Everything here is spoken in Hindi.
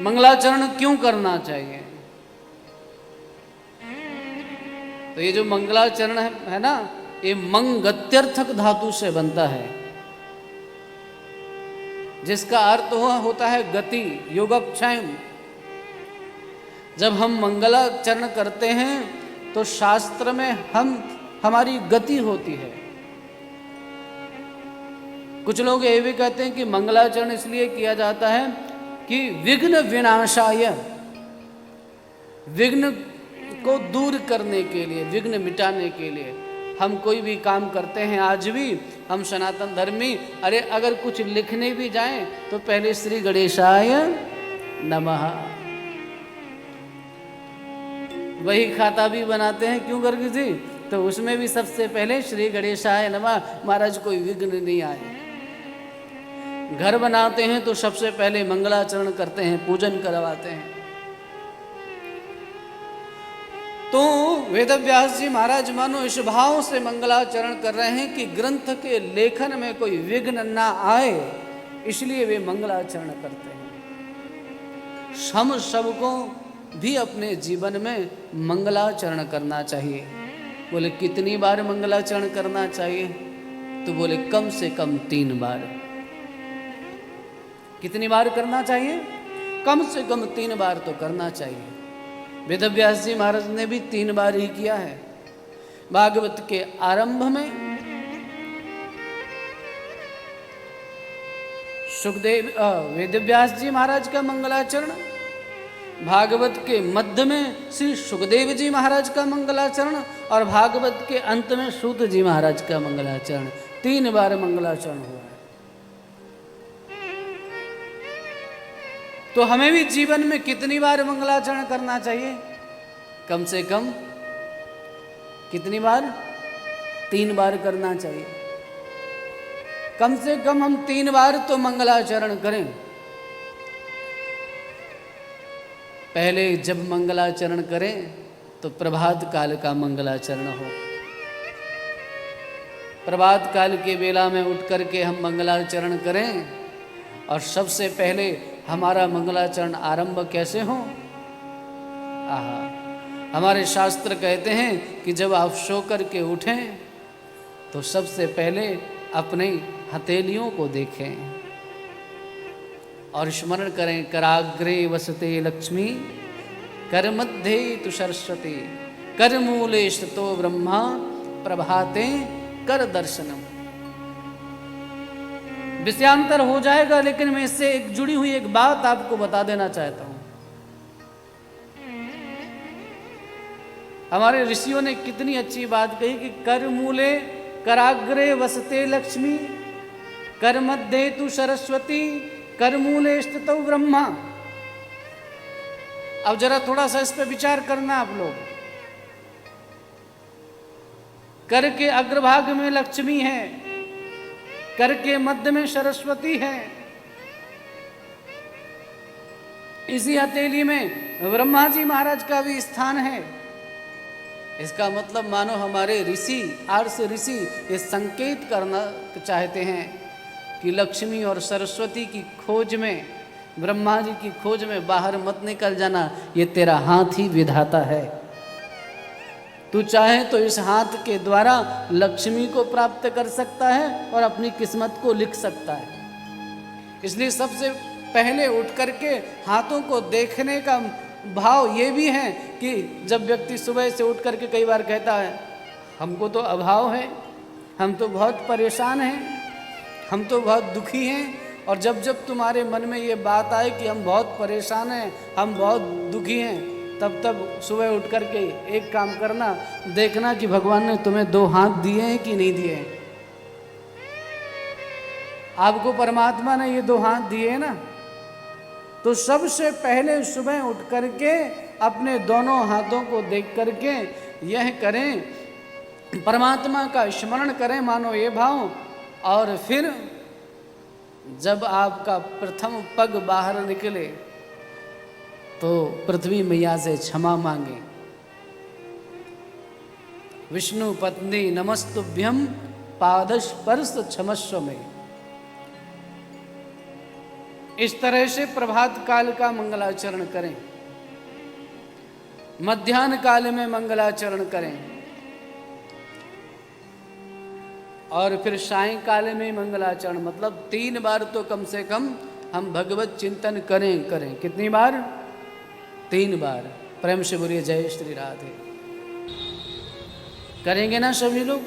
मंगलाचरण क्यों करना चाहिए? तो ये जो मंगलाचरण है ना, ये मंगत्यर्थक धातु से बनता है, जिसका अर्थ होता है गति, योगक्षेम। जब हम मंगलाचरण करते हैं तो शास्त्र में हमारी गति होती है। कुछ लोग ये भी कहते हैं कि मंगलाचरण इसलिए किया जाता है कि विघ्न विनाशाय, विघ्न को दूर करने के लिए, विघ्न मिटाने के लिए हम कोई भी काम करते हैं। आज भी हम सनातन धर्मी, अरे अगर कुछ लिखने भी जाएं तो पहले श्री गणेशाय नमः, वही खाता भी बनाते हैं। क्यों गर्ग जी? तो उसमें भी सबसे पहले श्री गणेशाय नमः, महाराज कोई विघ्न नहीं आए। घर बनाते हैं तो सबसे पहले मंगलाचरण करते हैं, पूजन करवाते हैं। तो वेदव्यास जी महाराज मानो इस भाव से मंगलाचरण कर रहे हैं कि ग्रंथ के लेखन में कोई विघ्न ना आए, इसलिए वे मंगलाचरण करते हैं। हम सबको भी अपने जीवन में मंगलाचरण करना चाहिए। बोले कितनी बार मंगलाचरण करना चाहिए? तो बोले कम से कम 3 बार। कितनी बार करना चाहिए? कम से कम 3 बार तो करना चाहिए। वेदव्यास जी महाराज ने भी 3 बार ही किया है। भागवत के आरंभ में सुखदेव वेदव्यास जी महाराज का मंगलाचरण, भागवत के मध्य में श्री सुखदेव जी महाराज का मंगलाचरण और भागवत के अंत में सूत जी महाराज का मंगलाचरण, 3 बार मंगलाचरण हुआ है। तो हमें भी जीवन में कितनी बार मंगलाचरण करना चाहिए? कम से कम कितनी बार? 3 बार करना चाहिए। कम से कम हम 3 बार तो मंगलाचरण करें। पहले जब मंगलाचरण करें तो प्रभात काल का मंगलाचरण हो। प्रभात काल के बेला में उठ करके हम मंगलाचरण करें। और सबसे पहले हमारा मंगलाचरण आरंभ कैसे हो? आहा, हमारे शास्त्र कहते हैं कि जब आप सो करके उठें तो सबसे पहले अपनी हथेलियों को देखें और स्मरण करें, कराग्रे वसते लक्ष्मी, कर मध्य तु सरस्वती, कर मूले स्थितो ब्रह्मा, प्रभाते कर दर्शनम। विषयांतर हो जाएगा, लेकिन मैं इससे एक जुड़ी हुई एक बात आपको बता देना चाहता हूं। हमारे ऋषियों ने कितनी अच्छी बात कही कि कर मूले कराग्रे वसते लक्ष्मी, कर मध्य तु सरस्वती, कर मूले स्थितो ब्रह्मा। अब जरा थोड़ा सा इस पे विचार करना आप लोग। कर के अग्रभाग में लक्ष्मी है, कर के मध्य में सरस्वती है, इसी हथेली में ब्रह्मा जी महाराज का भी स्थान है। इसका मतलब मानो हमारे ऋषि, आर्ष ऋषि ये संकेत करना चाहते हैं कि लक्ष्मी और सरस्वती की खोज में, ब्रह्मा जी की खोज में बाहर मत निकल जाना, ये तेरा हाथ ही विधाता है। तू चाहे तो इस हाथ के द्वारा लक्ष्मी को प्राप्त कर सकता है और अपनी किस्मत को लिख सकता है। इसलिए सबसे पहले उठ करके हाथों को देखने का भाव ये भी है कि जब व्यक्ति सुबह से उठ करके कई बार कहता है हमको तो अभाव है, हम तो बहुत परेशान हैं, हम तो बहुत दुखी हैं, और जब जब तुम्हारे मन में ये बात आए कि हम बहुत परेशान हैं, हम बहुत दुखी हैं, तब तब सुबह उठ करके एक काम करना, देखना कि भगवान ने तुम्हें 2 हाथ दिए हैं कि नहीं दिए हैं। आपको परमात्मा ने ये 2 हाथ दिए हैं ना, तो सबसे पहले सुबह उठ करके अपने दोनों हाथों को देख करके यह करें, परमात्मा का स्मरण करें, मानो ये भाव। और फिर जब आपका प्रथम पग बाहर निकले तो पृथ्वी मैया से क्षमा मांगे। विष्णु पत्नी नमस्तुभ्यम पादस्पर्श क्षमस्व में। इस तरह से प्रभात काल का मंगलाचरण करें, मध्याह्न काल में मंगलाचरण करें और फिर सायंकाल में मंगलाचरण। मतलब 3 बार तो कम से कम हम भगवत चिंतन करें। कितनी बार? 3 बार। प्रेम से बोलिए जय श्री राधे। करेंगे ना सभी लोग?